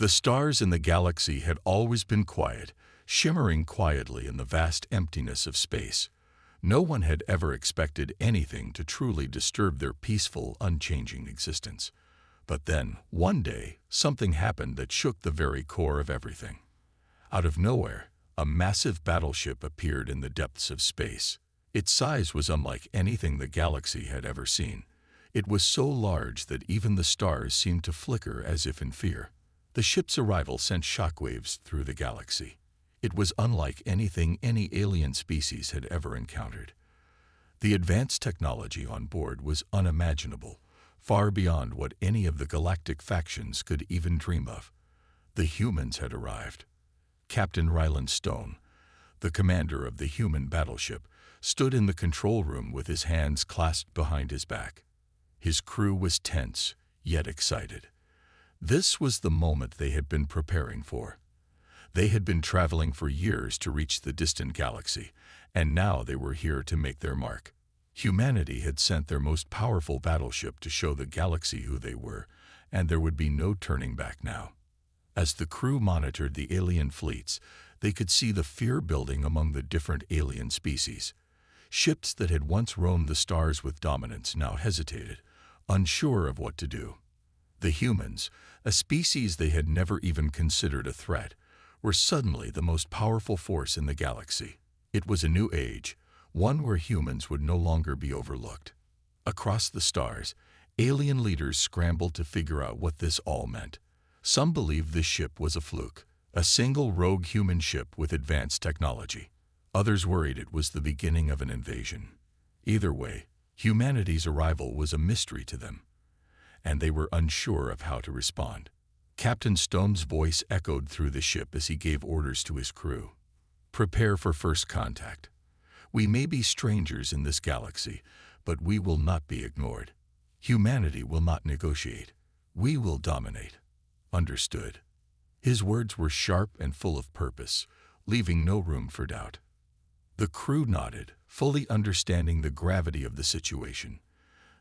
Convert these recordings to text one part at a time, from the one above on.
The stars in the galaxy had always been quiet, shimmering quietly in the vast emptiness of space. No one had ever expected anything to truly disturb their peaceful, unchanging existence. But then, one day, something happened that shook the very core of everything. Out of nowhere, a massive battleship appeared in the depths of space. Its size was unlike anything the galaxy had ever seen. It was so large that even the stars seemed to flicker as if in fear. The ship's arrival sent shockwaves through the galaxy. It was unlike anything any alien species had ever encountered. The advanced technology on board was unimaginable, far beyond what any of the galactic factions could even dream of. The humans had arrived. Captain Ryland Stone, the commander of the human battleship, stood in the control room with his hands clasped behind his back. His crew was tense, yet excited. This was the moment they had been preparing for. They had been traveling for years to reach the distant galaxy, and now they were here to make their mark. Humanity had sent their most powerful battleship to show the galaxy who they were, and there would be no turning back now. As the crew monitored the alien fleets, they could see the fear building among the different alien species. Ships that had once roamed the stars with dominance now hesitated, unsure of what to do. The humans, a species they had never even considered a threat, were suddenly the most powerful force in the galaxy. It was a new age, one where humans would no longer be overlooked. Across the stars, alien leaders scrambled to figure out what this all meant. Some believed this ship was a fluke, a single rogue human ship with advanced technology. Others worried it was the beginning of an invasion. Either way, humanity's arrival was a mystery to them, and they were unsure of how to respond. Captain Stone's voice echoed through the ship as he gave orders to his crew. Prepare for first contact. We may be strangers in this galaxy, but we will not be ignored. Humanity will not negotiate. We will dominate. Understood. His words were sharp and full of purpose, leaving no room for doubt. The crew nodded, fully understanding the gravity of the situation.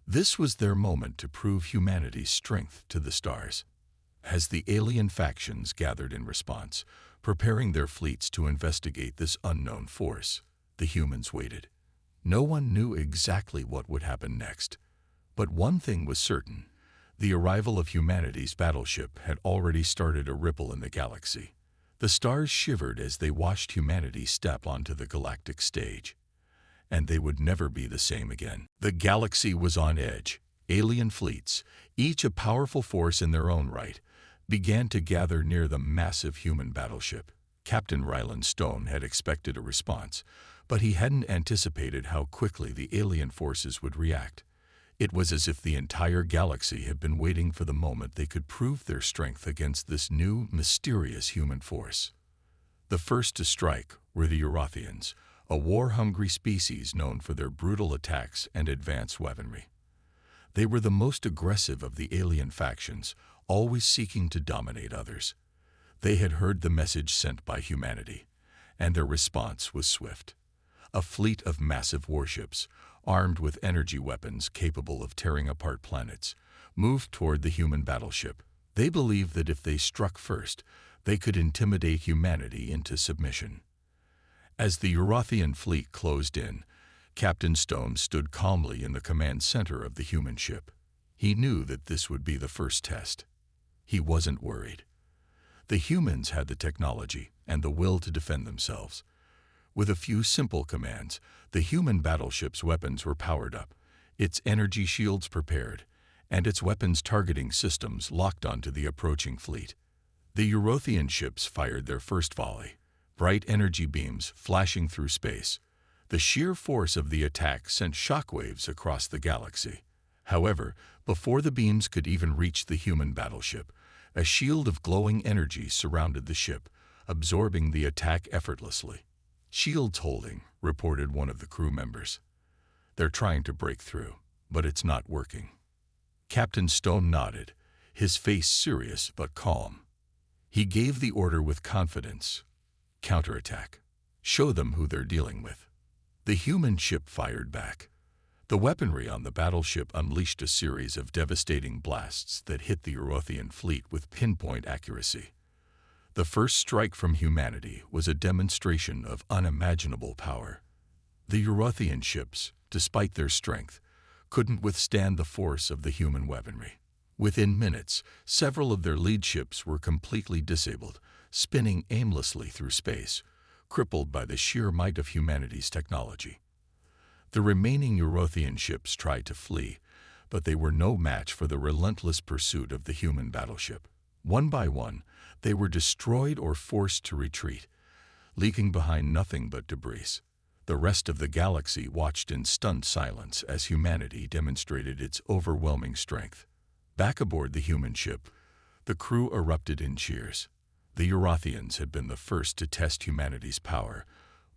This was their moment to prove humanity's strength to the stars. As the alien factions gathered in response, preparing their fleets to investigate this unknown force, the humans waited. No one knew exactly what would happen next. But one thing was certain. The arrival of humanity's battleship had already started a ripple in the galaxy. The stars shivered as they watched humanity step onto the galactic stage. And they would never be the same again. The galaxy was on edge. Alien fleets, each a powerful force in their own right, began to gather near the massive human battleship. Captain Ryland Stone had expected a response, but he hadn't anticipated how quickly the alien forces would react. It was as if the entire galaxy had been waiting for the moment they could prove their strength against this new, mysterious human force. The first to strike were the Eurothians, a war-hungry species known for their brutal attacks and advanced weaponry. They were the most aggressive of the alien factions, always seeking to dominate others. They had heard the message sent by humanity, and their response was swift. A fleet of massive warships, armed with energy weapons capable of tearing apart planets, moved toward the human battleship. They believed that if they struck first, they could intimidate humanity into submission. As the Eurothian fleet closed in, Captain Stone stood calmly in the command center of the human ship. He knew that this would be the first test. He wasn't worried. The humans had the technology and the will to defend themselves. With a few simple commands, the human battleship's weapons were powered up, its energy shields prepared, and its weapons targeting systems locked onto the approaching fleet. The Eurothian ships fired their first volley, bright energy beams flashing through space. The sheer force of the attack sent shockwaves across the galaxy. However, before the beams could even reach the human battleship, a shield of glowing energy surrounded the ship, absorbing the attack effortlessly. "Shield's holding," reported one of the crew members. "They're trying to break through, but it's not working." Captain Stone nodded, his face serious but calm. He gave the order with confidence. "Counterattack. Show them who they're dealing with." The human ship fired back. The weaponry on the battleship unleashed a series of devastating blasts that hit the Eurothian fleet with pinpoint accuracy. The first strike from humanity was a demonstration of unimaginable power. The Eurothian ships, despite their strength, couldn't withstand the force of the human weaponry. Within minutes, several of their lead ships were completely disabled, spinning aimlessly through space, crippled by the sheer might of humanity's technology. The remaining Eurothian ships tried to flee, but they were no match for the relentless pursuit of the human battleship. One by one, they were destroyed or forced to retreat, leaving behind nothing but debris. The rest of the galaxy watched in stunned silence as humanity demonstrated its overwhelming strength. Back aboard the human ship, the crew erupted in cheers. The Eurothians had been the first to test humanity's power,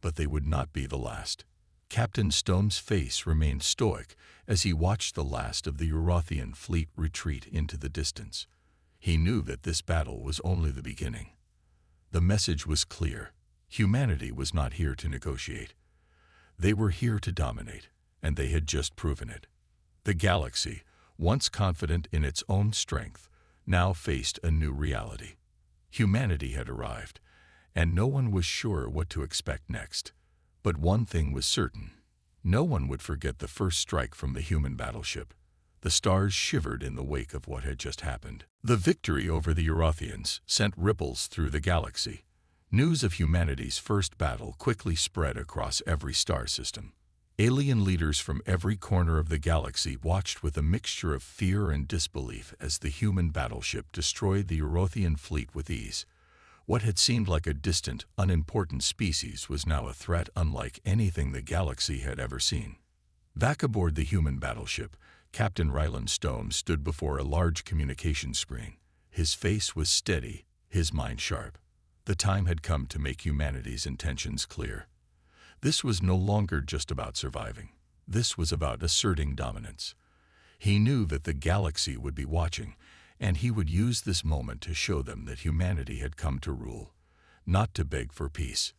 but they would not be the last. Captain Stone's face remained stoic as he watched the last of the Eurothian fleet retreat into the distance. He knew that this battle was only the beginning. The message was clear. Humanity was not here to negotiate. They were here to dominate, and they had just proven it. The galaxy, once confident in its own strength, now faced a new reality. Humanity had arrived, and no one was sure what to expect next. But one thing was certain. No one would forget the first strike from the human battleship. The stars shivered in the wake of what had just happened. The victory over the Eurothians sent ripples through the galaxy. News of humanity's first battle quickly spread across every star system. Alien leaders from every corner of the galaxy watched with a mixture of fear and disbelief as the human battleship destroyed the Eurothian fleet with ease. What had seemed like a distant, unimportant species was now a threat unlike anything the galaxy had ever seen. Back aboard the human battleship, Captain Ryland Stone stood before a large communication screen. His face was steady, his mind sharp. The time had come to make humanity's intentions clear. This was no longer just about surviving. This was about asserting dominance. He knew that the galaxy would be watching, and he would use this moment to show them that humanity had come to rule, not to beg for peace.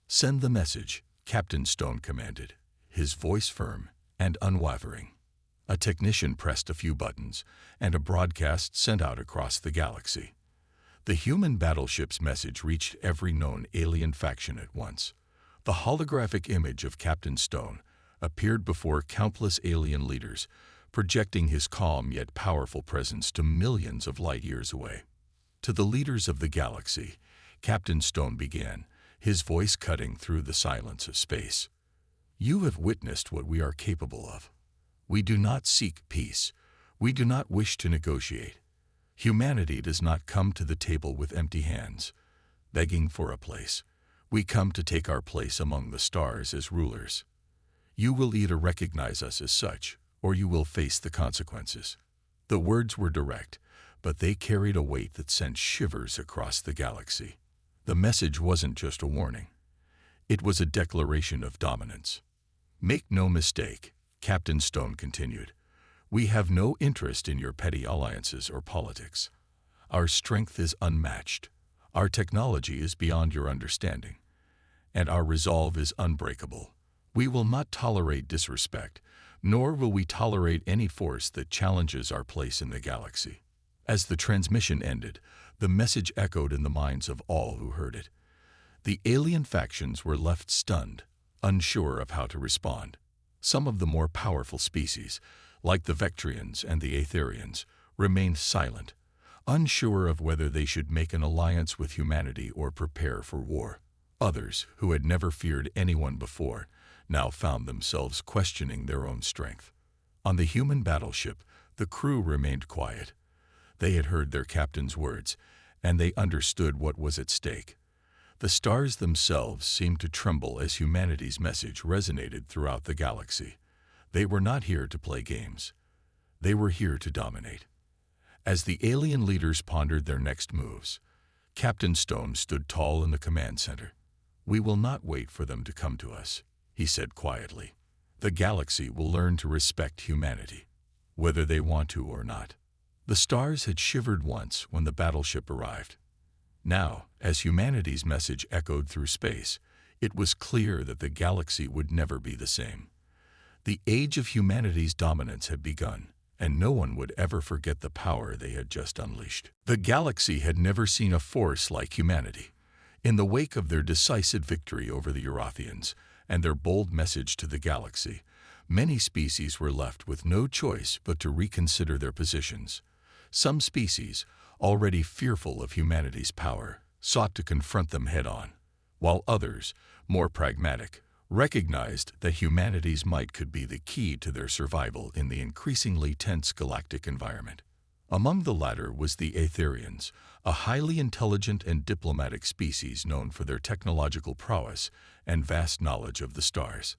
"Send the message," Captain Stone commanded, his voice firm and unwavering. A technician pressed a few buttons, and a broadcast sent out across the galaxy. The human battleship's message reached every known alien faction at once. The holographic image of Captain Stone appeared before countless alien leaders, projecting his calm yet powerful presence to millions of light years away. To the leaders of the galaxy, Captain Stone began, his voice cutting through the silence of space. "You have witnessed what we are capable of. We do not seek peace. We do not wish to negotiate. Humanity does not come to the table with empty hands, begging for a place. We come to take our place among the stars as rulers. You will either recognize us as such, or you will face the consequences." The words were direct, but they carried a weight that sent shivers across the galaxy. The message wasn't just a warning. It was a declaration of dominance. "Make no mistake," Captain Stone continued. "We have no interest in your petty alliances or politics. Our strength is unmatched. Our technology is beyond your understanding. And our resolve is unbreakable. We will not tolerate disrespect, nor will we tolerate any force that challenges our place in the galaxy." As the transmission ended, the message echoed in the minds of all who heard it. The alien factions were left stunned, unsure of how to respond. Some of the more powerful species, like the Vectrians and the Aetherians, remained silent, unsure of whether they should make an alliance with humanity or prepare for war. Others, who had never feared anyone before, now found themselves questioning their own strength. On the human battleship, the crew remained quiet. They had heard their captain's words, and they understood what was at stake. The stars themselves seemed to tremble as humanity's message resonated throughout the galaxy. They were not here to play games. They were here to dominate. As the alien leaders pondered their next moves, Captain Stone stood tall in the command center. "We will not wait for them to come to us," he said quietly. "The galaxy will learn to respect humanity, whether they want to or not." The stars had shivered once when the battleship arrived. Now, as humanity's message echoed through space, it was clear that the galaxy would never be the same. The age of humanity's dominance had begun, and no one would ever forget the power they had just unleashed. The galaxy had never seen a force like humanity. In the wake of their decisive victory over the Eurothians and their bold message to the galaxy, many species were left with no choice but to reconsider their positions. Some species, already fearful of humanity's power, sought to confront them head-on, while others, more pragmatic, recognized that humanity's might could be the key to their survival in the increasingly tense galactic environment. Among the latter was the Aetherians, a highly intelligent and diplomatic species known for their technological prowess and vast knowledge of the stars.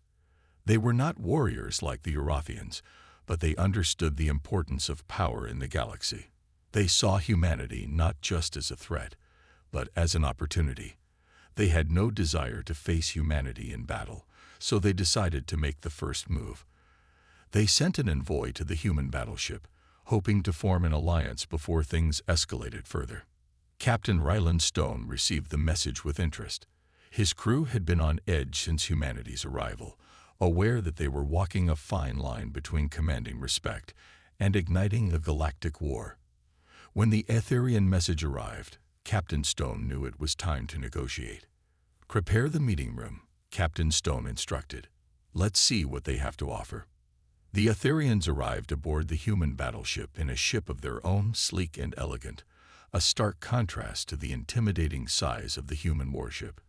They were not warriors like the Eurothians, but they understood the importance of power in the galaxy. They saw humanity not just as a threat, but as an opportunity. They had no desire to face humanity in battle, so they decided to make the first move. They sent an envoy to the human battleship, hoping to form an alliance before things escalated further. Captain Ryland Stone received the message with interest. His crew had been on edge since humanity's arrival, aware that they were walking a fine line between commanding respect and igniting a galactic war. When the Aetherian message arrived, Captain Stone knew it was time to negotiate. "Prepare the meeting room," Captain Stone instructed. "Let's see what they have to offer." The Aetherians arrived aboard the human battleship in a ship of their own, sleek and elegant, a stark contrast to the intimidating size of the human warship.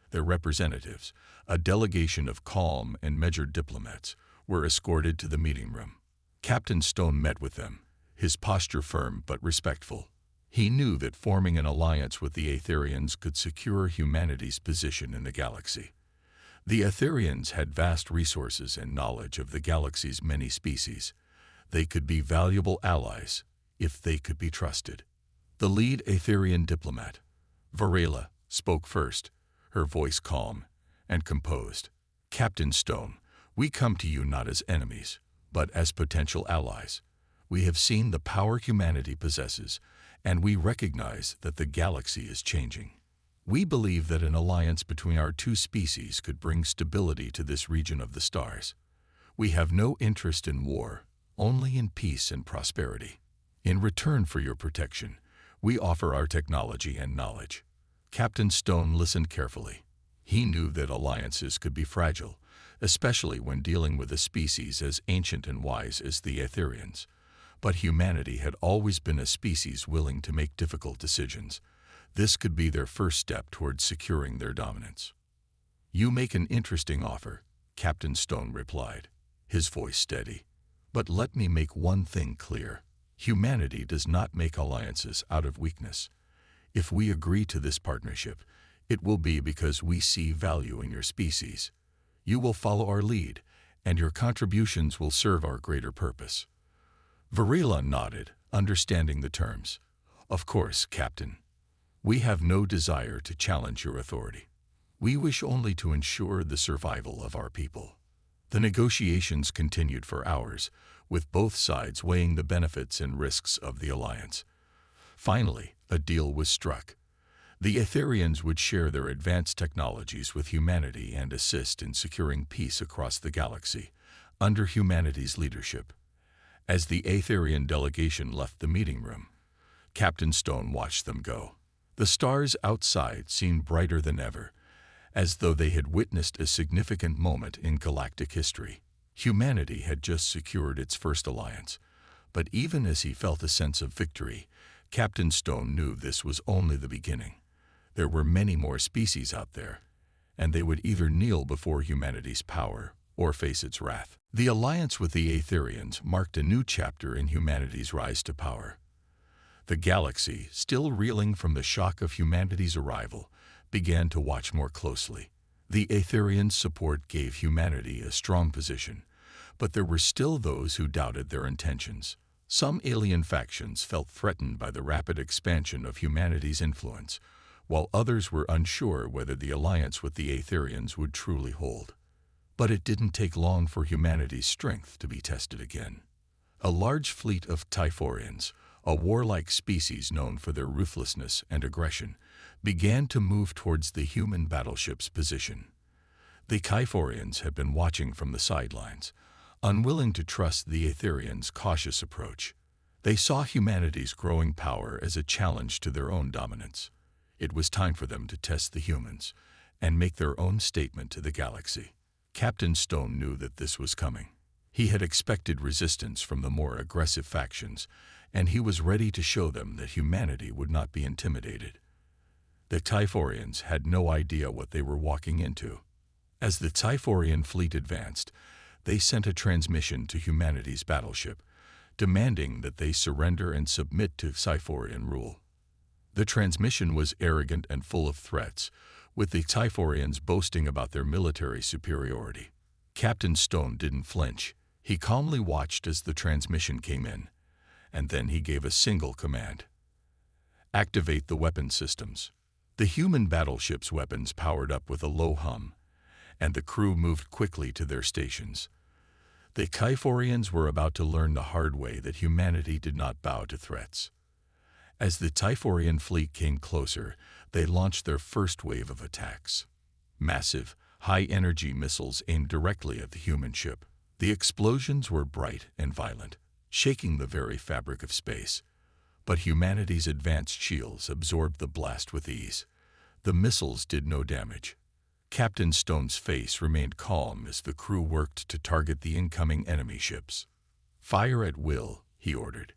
Their representatives, a delegation of calm and measured diplomats, were escorted to the meeting room. Captain Stone met with them, his posture firm but respectful. He knew that forming an alliance with the Aetherians could secure humanity's position in the galaxy. The Aetherians had vast resources and knowledge of the galaxy's many species. They could be valuable allies if they could be trusted. The lead Aetherian diplomat, Varela, spoke first, her voice calm and composed. "Captain Stone, we come to you not as enemies, but as potential allies. We have seen the power humanity possesses, and we recognize that the galaxy is changing. We believe that an alliance between our two species could bring stability to this region of the stars. We have no interest in war, only in peace and prosperity. In return for your protection, we offer our technology and knowledge." Captain Stone listened carefully. He knew that alliances could be fragile, especially when dealing with a species as ancient and wise as the Aetherians. But humanity had always been a species willing to make difficult decisions. This could be their first step towards securing their dominance. "You make an interesting offer," Captain Stone replied, his voice steady. "But let me make one thing clear. Humanity does not make alliances out of weakness. If we agree to this partnership, it will be because we see value in your species. You will follow our lead, and your contributions will serve our greater purpose." Varela nodded, understanding the terms. "Of course, Captain. We have no desire to challenge your authority. We wish only to ensure the survival of our people." The negotiations continued for hours, with both sides weighing the benefits and risks of the alliance. Finally, a deal was struck. The Aetherians would share their advanced technologies with humanity and assist in securing peace across the galaxy, under humanity's leadership. As the Aetherian delegation left the meeting room, Captain Stone watched them go. The stars outside seemed brighter than ever, as though they had witnessed a significant moment in galactic history. Humanity had just secured its first alliance, but even as he felt a sense of victory, Captain Stone knew this was only the beginning. There were many more species out there, and they would either kneel before humanity's power or face its wrath. The alliance with the Aetherians marked a new chapter in humanity's rise to power. The galaxy, still reeling from the shock of humanity's arrival, began to watch more closely. The Aetherians' support gave humanity a strong position, but there were still those who doubted their intentions. Some alien factions felt threatened by the rapid expansion of humanity's influence, while others were unsure whether the alliance with the Aetherians would truly hold. But it didn't take long for humanity's strength to be tested again. A large fleet of Typhorians, a warlike species known for their ruthlessness and aggression, began to move towards the human battleship's position. The Typhorians had been watching from the sidelines, unwilling to trust the Aetherians' cautious approach. They saw humanity's growing power as a challenge to their own dominance. It was time for them to test the humans and make their own statement to the galaxy. Captain Stone knew that this was coming. He had expected resistance from the more aggressive factions, and he was ready to show them that humanity would not be intimidated. The Typhorians had no idea what they were walking into. As the Typhorian fleet advanced, they sent a transmission to humanity's battleship, demanding that they surrender and submit to Typhorian rule. The transmission was arrogant and full of threats, with the Typhorians boasting about their military superiority. Captain Stone didn't flinch. He calmly watched as the transmission came in, and then he gave a single command. Activate the weapon systems. The human battleship's weapons powered up with a low hum, and the crew moved quickly to their stations. The Typhorians were about to learn the hard way that humanity did not bow to threats. As the Typhorian fleet came closer, they launched their first wave of attacks. Massive, high-energy missiles aimed directly at the human ship. The explosions were bright and violent, shaking the very fabric of space. But humanity's advanced shields absorbed the blast with ease. The missiles did no damage. Captain Stone's face remained calm as the crew worked to target the incoming enemy ships. "Fire at will," he ordered.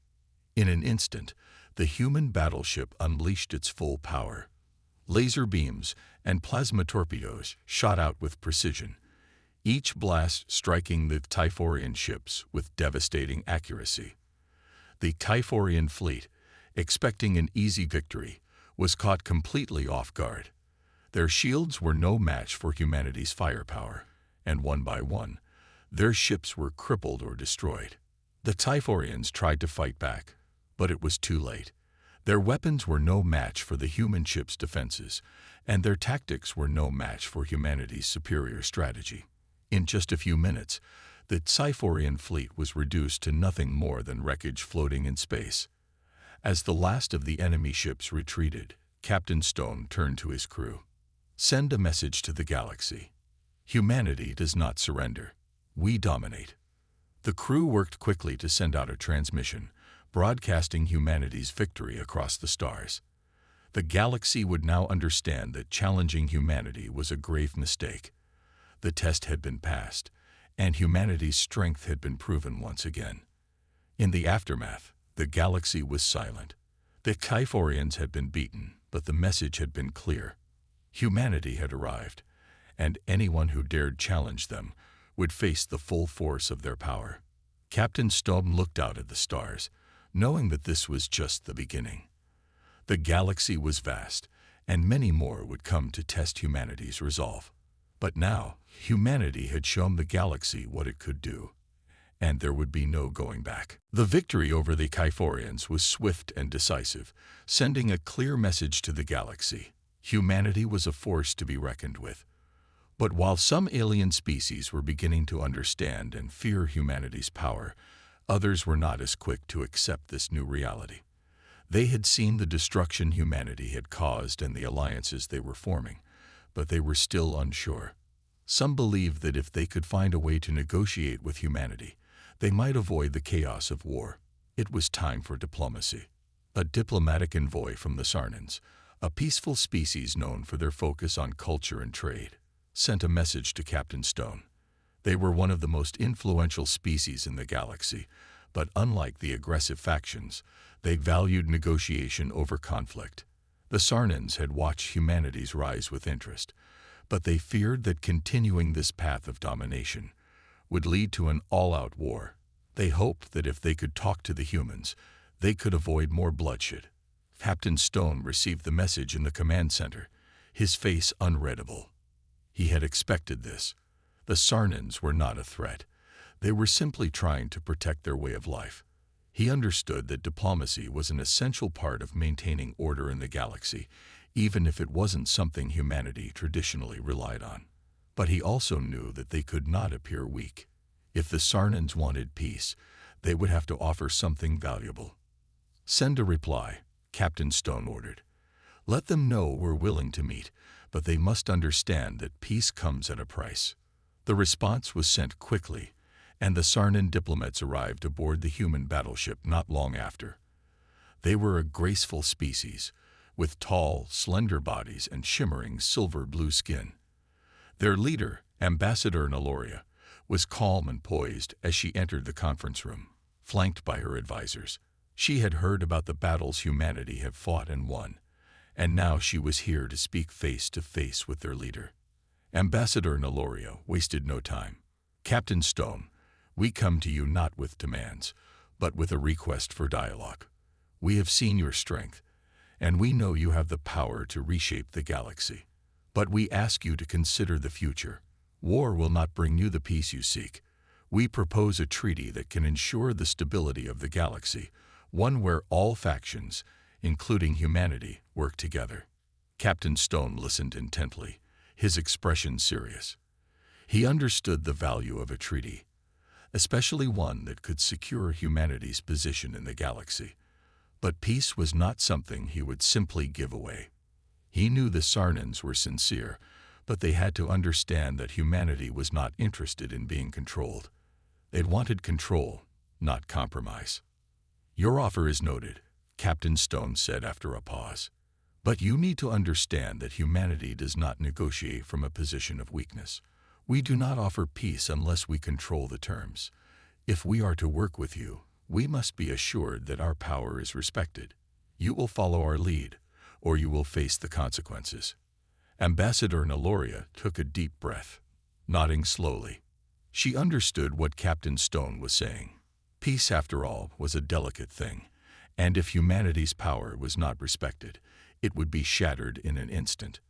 In an instant, the human battleship unleashed its full power. Laser beams and plasma torpedoes shot out with precision, each blast striking the Typhorian ships with devastating accuracy. The Typhorian fleet, expecting an easy victory, was caught completely off guard. Their shields were no match for humanity's firepower, and one by one, their ships were crippled or destroyed. The Typhorians tried to fight back, but it was too late. Their weapons were no match for the human ship's defenses, and their tactics were no match for humanity's superior strategy. In just a few minutes, the Typhorian fleet was reduced to nothing more than wreckage floating in space. As the last of the enemy ships retreated, Captain Stone turned to his crew. "Send a message to the galaxy. Humanity does not surrender. We dominate." The crew worked quickly to send out a transmission, broadcasting humanity's victory across the stars. The galaxy would now understand that challenging humanity was a grave mistake. The test had been passed, and humanity's strength had been proven once again. In the aftermath, the galaxy was silent. The Typhorians had been beaten, but the message had been clear. Humanity had arrived, and anyone who dared challenge them would face the full force of their power. Captain Stone looked out at the stars, knowing that this was just the beginning. The galaxy was vast, and many more would come to test humanity's resolve. But now, humanity had shown the galaxy what it could do, and there would be no going back. The victory over the Typhorians was swift and decisive, sending a clear message to the galaxy. Humanity was a force to be reckoned with. But while some alien species were beginning to understand and fear humanity's power, others were not as quick to accept this new reality. They had seen the destruction humanity had caused and the alliances they were forming, but they were still unsure. Some believed that if they could find a way to negotiate with humanity, they might avoid the chaos of war. It was time for diplomacy. A diplomatic envoy from the Sarnans, a peaceful species known for their focus on culture and trade, sent a message to Captain Stone. They were one of the most influential species in the galaxy, but unlike the aggressive factions, they valued negotiation over conflict. The Sarnans had watched humanity's rise with interest, but they feared that continuing this path of domination would lead to an all-out war. They hoped that if they could talk to the humans, they could avoid more bloodshed. Captain Stone received the message in the command center, his face unreadable. He had expected this. The Sarnans were not a threat. They were simply trying to protect their way of life. He understood that diplomacy was an essential part of maintaining order in the galaxy, even if it wasn't something humanity traditionally relied on. But he also knew that they could not appear weak. If the Sarnans wanted peace, they would have to offer something valuable. "Send a reply," Captain Stone ordered. "Let them know we're willing to meet, but they must understand that peace comes at a price." The response was sent quickly, and the Sarnan diplomats arrived aboard the human battleship not long after. They were a graceful species, with tall, slender bodies and shimmering silver-blue skin. Their leader, Ambassador Naloria, was calm and poised as she entered the conference room, flanked by her advisors. She had heard about the battles humanity had fought and won, and now she was here to speak face to face with their leader. Ambassador Naloria wasted no time. "Captain Stone, we come to you not with demands, but with a request for dialogue. We have seen your strength, and we know you have the power to reshape the galaxy. But we ask you to consider the future. War will not bring you the peace you seek. We propose a treaty that can ensure the stability of the galaxy, one where all factions, including humanity, work together." Captain Stone listened intently, his expression serious. He understood the value of a treaty, especially one that could secure humanity's position in the galaxy. But peace was not something he would simply give away. He knew the Sarnans were sincere, but they had to understand that humanity was not interested in being controlled. They wanted control, not compromise. "Your offer is noted," Captain Stone said after a pause. "But you need to understand that humanity does not negotiate from a position of weakness. We do not offer peace unless we control the terms. If we are to work with you, we must be assured that our power is respected. You will follow our lead, or you will face the consequences." Ambassador Naloria took a deep breath, nodding slowly. She understood what Captain Stone was saying. Peace, after all, was a delicate thing, and if humanity's power was not respected, it would be shattered in an instant.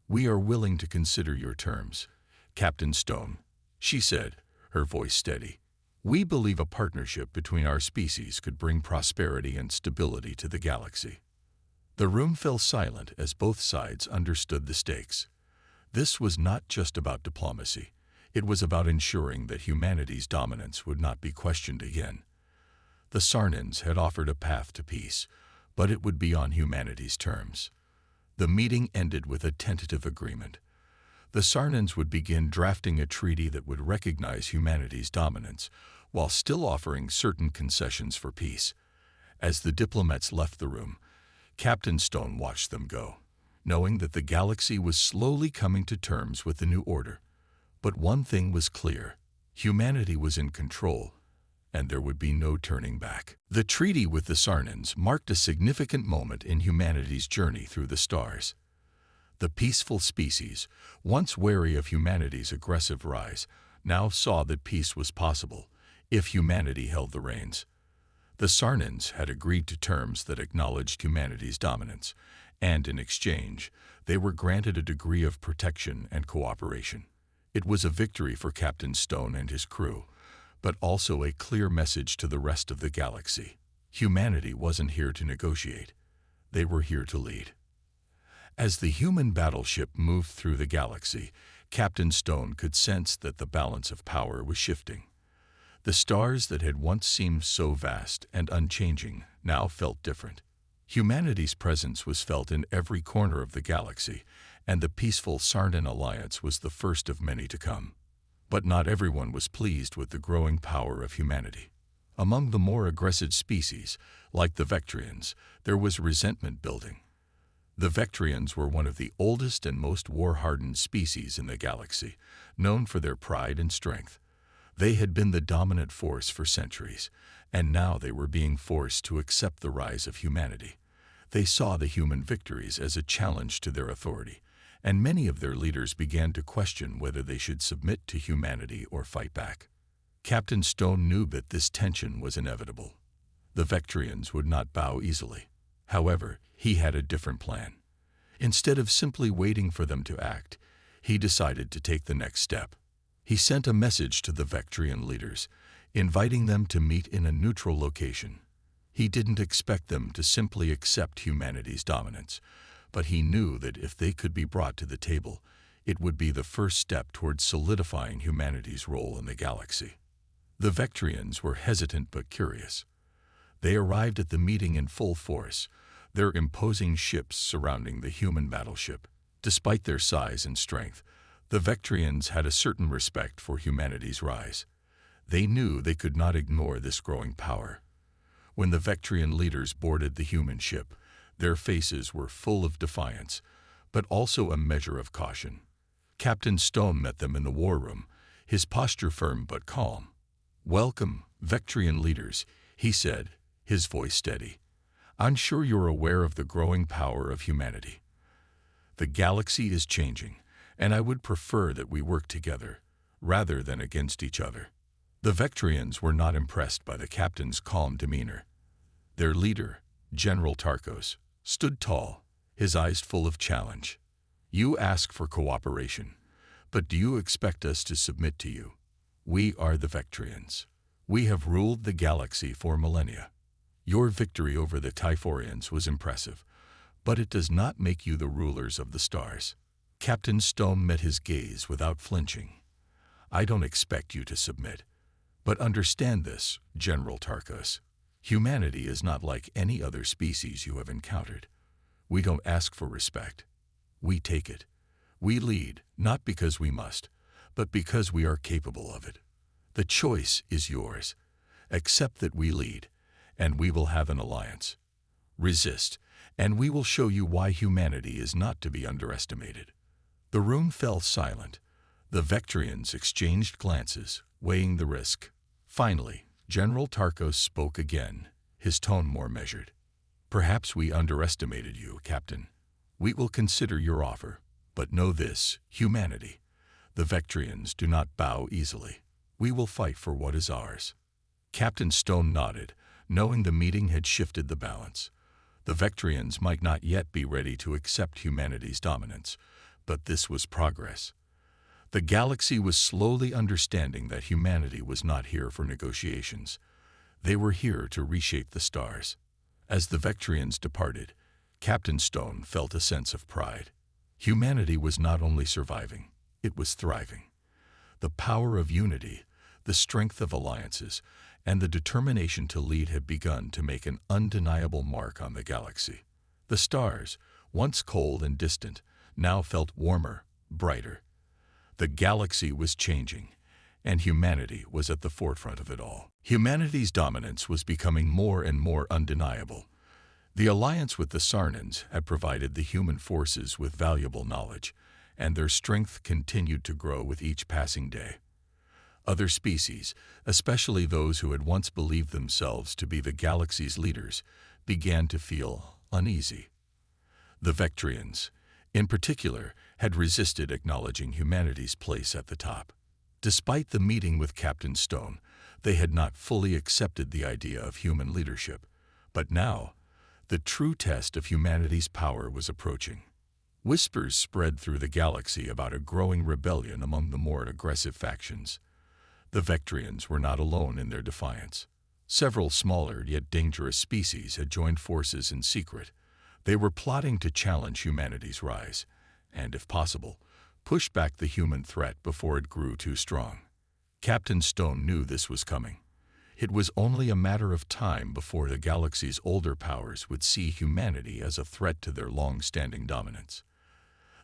"We are willing to consider your terms, Captain Stone," she said, her voice steady. "We believe a partnership between our species could bring prosperity and stability to the galaxy." The room fell silent as both sides understood the stakes. This was not just about diplomacy. It was about ensuring that humanity's dominance would not be questioned again. The Sarnans had offered a path to peace, but it would be on humanity's terms. The meeting ended with a tentative agreement. The Sarnans would begin drafting a treaty that would recognize humanity's dominance, while still offering certain concessions for peace. As the diplomats left the room, Captain Stone watched them go, knowing that the galaxy was slowly coming to terms with the new order. But one thing was clear: humanity was in control, and there would be no turning back. The treaty with the Sarnans marked a significant moment in humanity's journey through the stars. The peaceful species, once wary of humanity's aggressive rise, now saw that peace was possible if humanity held the reins. The Sarnans had agreed to terms that acknowledged humanity's dominance, and in exchange, they were granted a degree of protection and cooperation. It was a victory for Captain Stone and his crew, but also a clear message to the rest of the galaxy. Humanity wasn't here to negotiate. They were here to lead. As the human battleship moved through the galaxy, Captain Stone could sense that the balance of power was shifting. The stars that had once seemed so vast and unchanging now felt different. Humanity's presence was felt in every corner of the galaxy, and the peaceful Sarnan alliance was the first of many to come. But not everyone was pleased with the growing power of humanity. Among the more aggressive species, like the Vectrians, there was resentment building. The Vectrians were one of the oldest and most war-hardened species in the galaxy, known for their pride and strength. They had been the dominant force for centuries, and now they were being forced to accept the rise of humanity. They saw the human victories as a challenge to their authority, and many of their leaders began to question whether they should submit to humanity or fight back. Captain Stone knew that this tension was inevitable. The Vectrians would not bow easily. However, he had a different plan. Instead of simply waiting for them to act, he decided to take the next step. He sent a message to the Vectrian leaders, inviting them to meet in a neutral location. He didn't expect them to simply accept humanity's dominance, but he knew that if they could be brought to the table, it would be the first step towards solidifying humanity's role in the galaxy. The Vectrians were hesitant but curious. They arrived at the meeting in full force, their imposing ships surrounding the human battleship. Despite their size and strength, the Vectrians had a certain respect for humanity's rise. They knew they could not ignore this growing power. When the Vectrian leaders boarded the human ship, their faces were full of defiance, but also a measure of caution. Captain Stone met them in the war room, his posture firm but calm. "Welcome, Vectrian leaders," he said, his voice steady. "I'm sure you're aware of the growing power of humanity. The galaxy is changing, and I would prefer that we work together, rather than against each other." The Vectrians were not impressed by the captain's calm demeanor. Their leader, General Tarkos, stood tall, his eyes full of challenge. "You ask for cooperation, but do you expect us to submit to you? We are the Vectrians. We have ruled the galaxy for millennia. Your victory over the Typhorians was impressive, but it does not make you the rulers of the stars." Captain Stone met his gaze without flinching. "I don't expect you to submit. But understand this, General Tarkos. Humanity is not like any other species you have encountered. We don't ask for respect. We take it. We lead, not because we must, but because we are capable of it. The choice is yours. Accept that we lead, and we will have an alliance. Resist, and we will show you why humanity is not to be underestimated." The room fell silent. The Vectrians exchanged glances, weighing the risk. Finally, General Tarkos spoke again, his tone more measured. "Perhaps we underestimated you, Captain. We will consider your offer, but know this, humanity. The Vectrians do not bow easily. We will fight for what is ours." Captain Stone nodded, knowing the meeting had shifted the balance. The Vectrians might not yet be ready to accept humanity's dominance, but this was progress. The galaxy was slowly understanding that humanity was not here for negotiations. They were here to reshape the stars. As the Vectrians departed, Captain Stone felt a sense of pride. Humanity was not only surviving, it was thriving. The power of unity, the strength of alliances, and the determination to lead had begun to make an undeniable mark on the galaxy. The stars, once cold and distant, now felt warmer, brighter. The galaxy was changing, and humanity was at the forefront of it all. Humanity's dominance was becoming more and more undeniable. The alliance with the Sarnans had provided the human forces with valuable knowledge, and their strength continued to grow with each passing day. Other species, especially those who had once believed themselves to be the galaxy's leaders, began to feel uneasy. The Vectrians, in particular, had resisted acknowledging humanity's place at the top. Despite the meeting with Captain Stone, they had not fully accepted the idea of human leadership. But now, the true test of humanity's power was approaching. Whispers spread through the galaxy about a growing rebellion among the more aggressive factions. The Vectrians were not alone in their defiance. Several smaller yet dangerous species had joined forces in secret. They were plotting to challenge humanity's rise, and, if possible, push back the human threat before it grew too strong. Captain Stone knew this was coming. It was only a matter of time before the galaxy's older powers would see humanity as a threat to their long-standing dominance.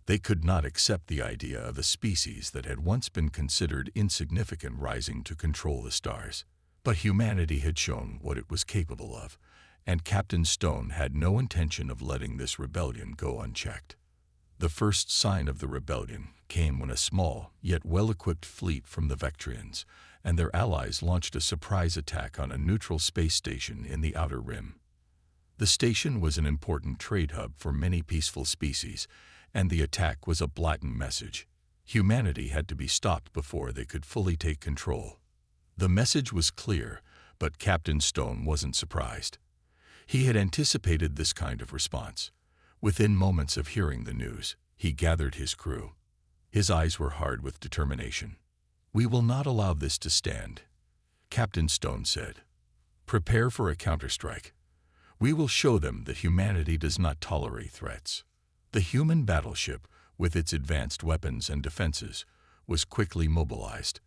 They could not accept the idea of a species that had once been considered insignificant rising to control the stars. But humanity had shown what it was capable of, and Captain Stone had no intention of letting this rebellion go unchecked. The first sign of the rebellion came when a small, yet well-equipped fleet from the Vectrians and their allies launched a surprise attack on a neutral space station in the Outer Rim. The station was an important trade hub for many peaceful species, and the attack was a blatant message. Humanity had to be stopped before they could fully take control. The message was clear, but Captain Stone wasn't surprised. He had anticipated this kind of response. Within moments of hearing the news, he gathered his crew. His eyes were hard with determination. "We will not allow this to stand," Captain Stone said. "Prepare for a counterstrike. We will show them that humanity does not tolerate threats." The human battleship, with its advanced weapons and defenses, was quickly mobilized.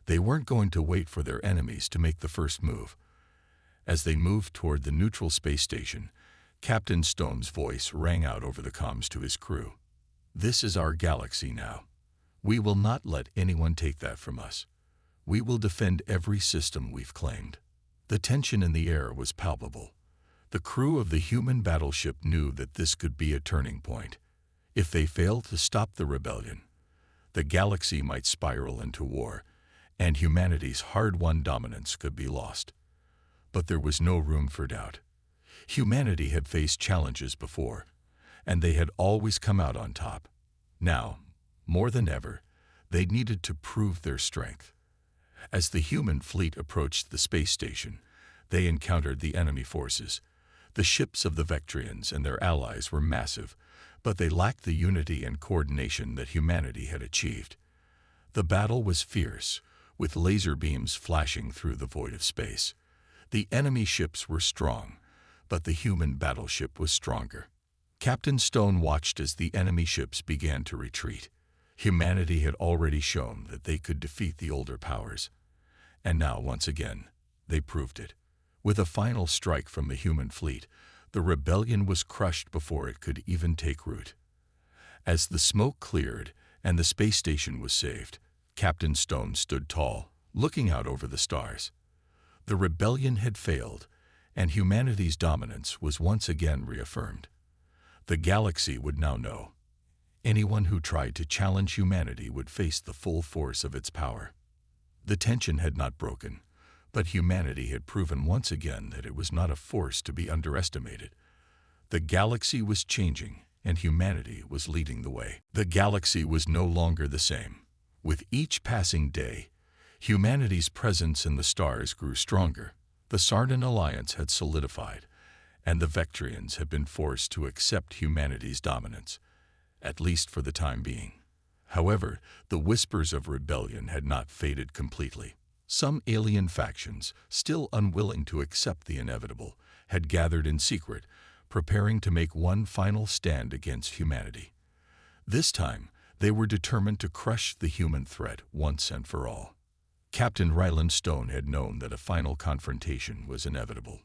They weren't going to wait for their enemies to make the first move. As they moved toward the neutral space station, Captain Stone's voice rang out over the comms to his crew. "This is our galaxy now. We will not let anyone take that from us. We will defend every system we've claimed." The tension in the air was palpable. The crew of the human battleship knew that this could be a turning point. If they failed to stop the rebellion, the galaxy might spiral into war, and humanity's hard-won dominance could be lost. But there was no room for doubt. Humanity had faced challenges before, and they had always come out on top. Now, more than ever, they needed to prove their strength. As the human fleet approached the space station, they encountered the enemy forces. The ships of the Vectrians and their allies were massive, but they lacked the unity and coordination that humanity had achieved. The battle was fierce, with laser beams flashing through the void of space. The enemy ships were strong, but the human battleship was stronger. Captain Stone watched as the enemy ships began to retreat. Humanity had already shown that they could defeat the older powers. And now, once again, they proved it. With a final strike from the human fleet, the rebellion was crushed before it could even take root. As the smoke cleared and the space station was saved, Captain Stone stood tall, looking out over the stars. The rebellion had failed, and humanity's dominance was once again reaffirmed. The galaxy would now know. Anyone who tried to challenge humanity would face the full force of its power. The tension had not broken, but humanity had proven once again that it was not a force to be underestimated. The galaxy was changing, and humanity was leading the way. The galaxy was no longer the same. With each passing day, humanity's presence in the stars grew stronger. The Sardan alliance had solidified, and the Vectrians had been forced to accept humanity's dominance, at least for the time being. However, the whispers of rebellion had not faded completely. Some alien factions, still unwilling to accept the inevitable, had gathered in secret, preparing to make one final stand against humanity. This time, they were determined to crush the human threat once and for all. Captain Ryland Stone had known that a final confrontation was inevitable.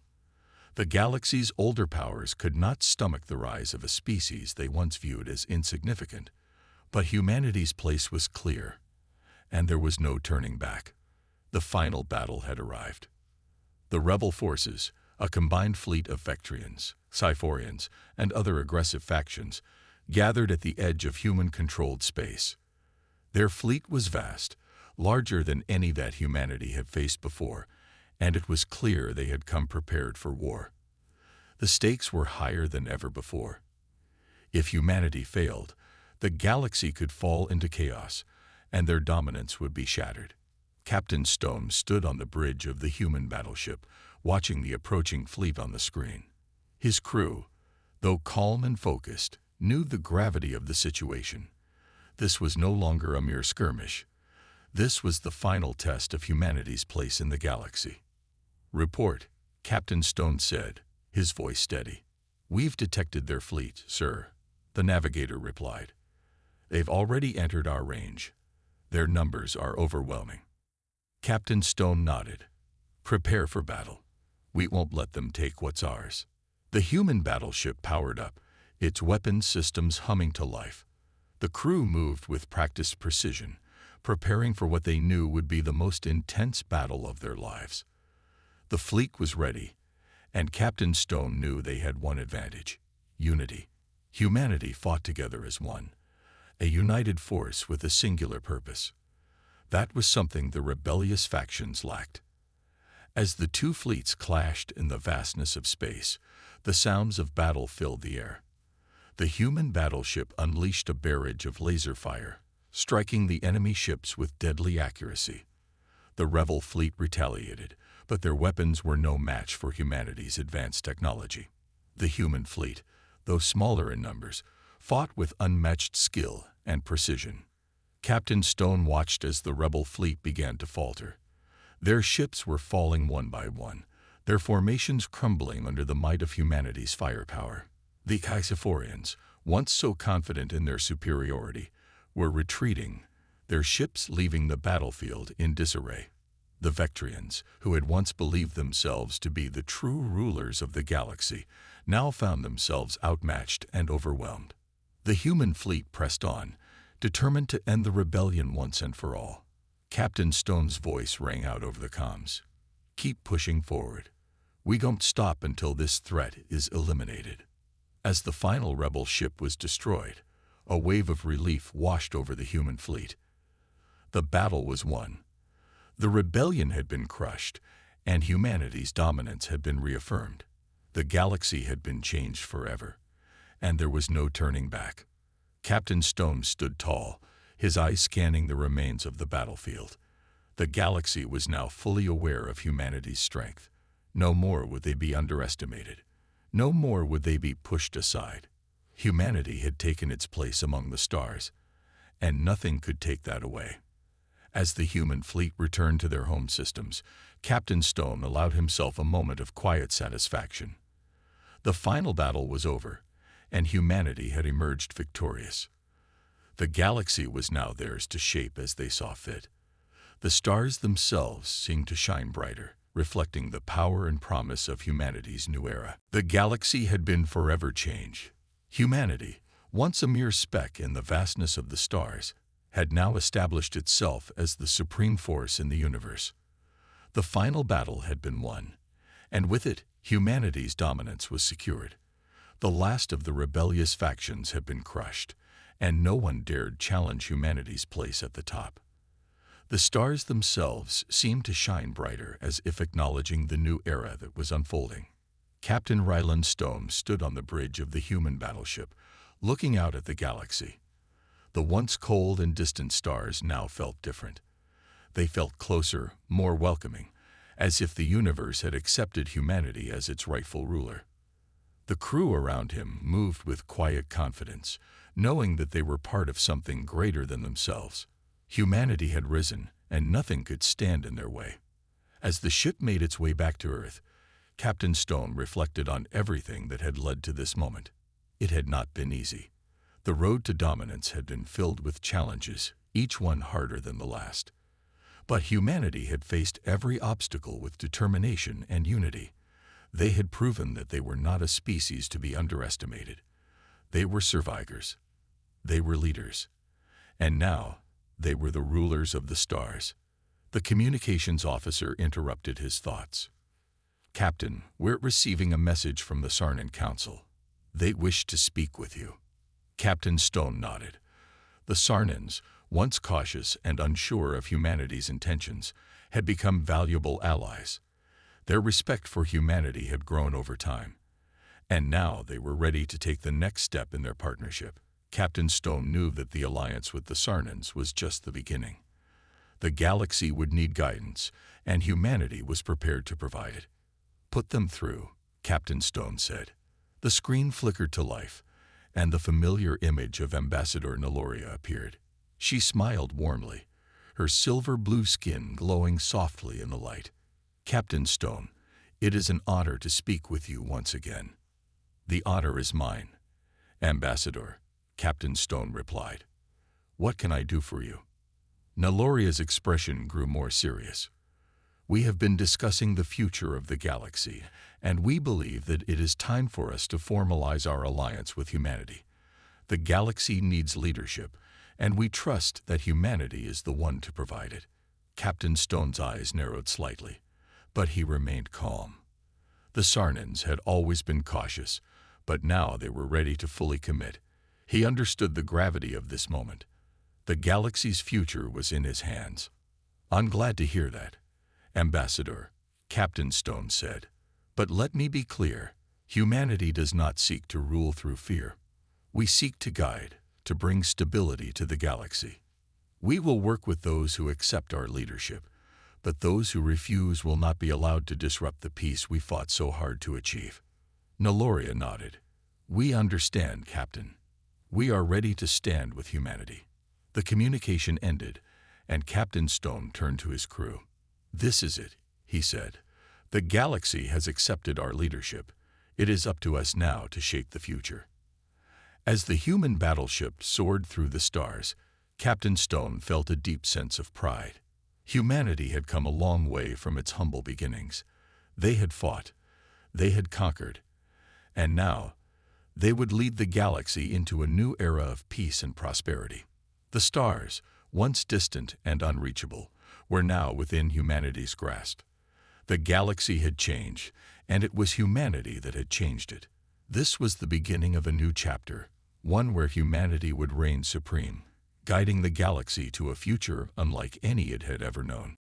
The galaxy's older powers could not stomach the rise of a species they once viewed as insignificant. But humanity's place was clear, and there was no turning back. The final battle had arrived. The rebel forces, a combined fleet of Vectrians, Sci-Fi, and other aggressive factions, gathered at the edge of human-controlled space. Their fleet was vast, larger than any that humanity had faced before, and it was clear they had come prepared for war. The stakes were higher than ever before. If humanity failed, the galaxy could fall into chaos, and their dominance would be shattered. Captain Stone stood on the bridge of the human battleship, watching the approaching fleet on the screen. His crew, though calm and focused, knew the gravity of the situation. This was no longer a mere skirmish. This was the final test of humanity's place in the galaxy. "Report," Captain Stone said, his voice steady. "We've detected their fleet, sir," the navigator replied. "They've already entered our range. Their numbers are overwhelming." Captain Stone nodded. "Prepare for battle. We won't let them take what's ours." The human battleship powered up, its weapon systems humming to life. The crew moved with practiced precision, preparing for what they knew would be the most intense battle of their lives. The fleet was ready, and Captain Stone knew they had one advantage: unity. Humanity fought together as one, a united force with a singular purpose. That was something the rebellious factions lacked. As the two fleets clashed in the vastness of space, the sounds of battle filled the air. The human battleship unleashed a barrage of laser fire, striking the enemy ships with deadly accuracy. The rebel fleet retaliated, but their weapons were no match for humanity's advanced technology. The human fleet, though smaller in numbers, fought with unmatched skill and precision. Captain Stone watched as the rebel fleet began to falter. Their ships were falling one by one, their formations crumbling under the might of humanity's firepower. The Sci-Fi, once so confident in their superiority, were retreating, their ships leaving the battlefield in disarray. The Vectrians, who had once believed themselves to be the true rulers of the galaxy, now found themselves outmatched and overwhelmed. The human fleet pressed on, determined to end the rebellion once and for all. Captain Stone's voice rang out over the comms. "Keep pushing forward. We won't stop until this threat is eliminated." As the final rebel ship was destroyed, a wave of relief washed over the human fleet. The battle was won. The rebellion had been crushed, and humanity's dominance had been reaffirmed. The galaxy had been changed forever, and there was no turning back. Captain Stone stood tall, his eyes scanning the remains of the battlefield. The galaxy was now fully aware of humanity's strength. No more would they be underestimated. No more would they be pushed aside. Humanity had taken its place among the stars, and nothing could take that away. As the human fleet returned to their home systems, Captain Stone allowed himself a moment of quiet satisfaction. The final battle was over, and humanity had emerged victorious. The galaxy was now theirs to shape as they saw fit. The stars themselves seemed to shine brighter, reflecting the power and promise of humanity's new era. The galaxy had been forever changed. Humanity, once a mere speck in the vastness of the stars, had now established itself as the supreme force in the universe. The final battle had been won, and with it, humanity's dominance was secured. The last of the rebellious factions had been crushed, and no one dared challenge humanity's place at the top. The stars themselves seemed to shine brighter, as if acknowledging the new era that was unfolding. Captain Ryland Stone stood on the bridge of the human battleship, looking out at the galaxy. The once cold and distant stars now felt different. They felt closer, more welcoming, as if the universe had accepted humanity as its rightful ruler. The crew around him moved with quiet confidence, knowing that they were part of something greater than themselves. Humanity had risen, and nothing could stand in their way. As the ship made its way back to Earth, Captain Stone reflected on everything that had led to this moment. It had not been easy. The road to dominance had been filled with challenges, each one harder than the last. But humanity had faced every obstacle with determination and unity. They had proven that they were not a species to be underestimated. They were survivors. They were leaders. And now, they were the rulers of the stars. The communications officer interrupted his thoughts. "Captain, we're receiving a message from the Sarnan Council. They wish to speak with you." Captain Stone nodded. The Sarnans, once cautious and unsure of humanity's intentions, had become valuable allies. Their respect for humanity had grown over time, and now they were ready to take the next step in their partnership. Captain Stone knew that the alliance with the Sarnans was just the beginning. The galaxy would need guidance, and humanity was prepared to provide it. "Put them through," Captain Stone said. The screen flickered to life, and the familiar image of Ambassador Neloria appeared. She smiled warmly, her silver-blue skin glowing softly in the light. "Captain Stone, it is an honor to speak with you once again." "The honor is mine, Ambassador," Captain Stone replied. "What can I do for you?" Neloria's expression grew more serious. "We have been discussing the future of the galaxy, and we believe that it is time for us to formalize our alliance with humanity. The galaxy needs leadership, and we trust that humanity is the one to provide it." Captain Stone's eyes narrowed slightly, but he remained calm. The Sarnans had always been cautious, but now they were ready to fully commit. He understood the gravity of this moment. The galaxy's future was in his hands. "I'm glad to hear that, Ambassador," Captain Stone said. "But let me be clear, humanity does not seek to rule through fear. We seek to guide, to bring stability to the galaxy. We will work with those who accept our leadership, but those who refuse will not be allowed to disrupt the peace we fought so hard to achieve." Neloria nodded. "We understand, Captain. We are ready to stand with humanity." The communication ended, and Captain Stone turned to his crew. "This is it," he said. "The galaxy has accepted our leadership. It is up to us now to shape the future." As the human battleship soared through the stars, Captain Stone felt a deep sense of pride. Humanity had come a long way from its humble beginnings. They had fought, they had conquered, and now they would lead the galaxy into a new era of peace and prosperity. The stars, once distant and unreachable, were now within humanity's grasp. The galaxy had changed, and it was humanity that had changed it. This was the beginning of a new chapter, one where humanity would reign supreme, guiding the galaxy to a future unlike any it had ever known.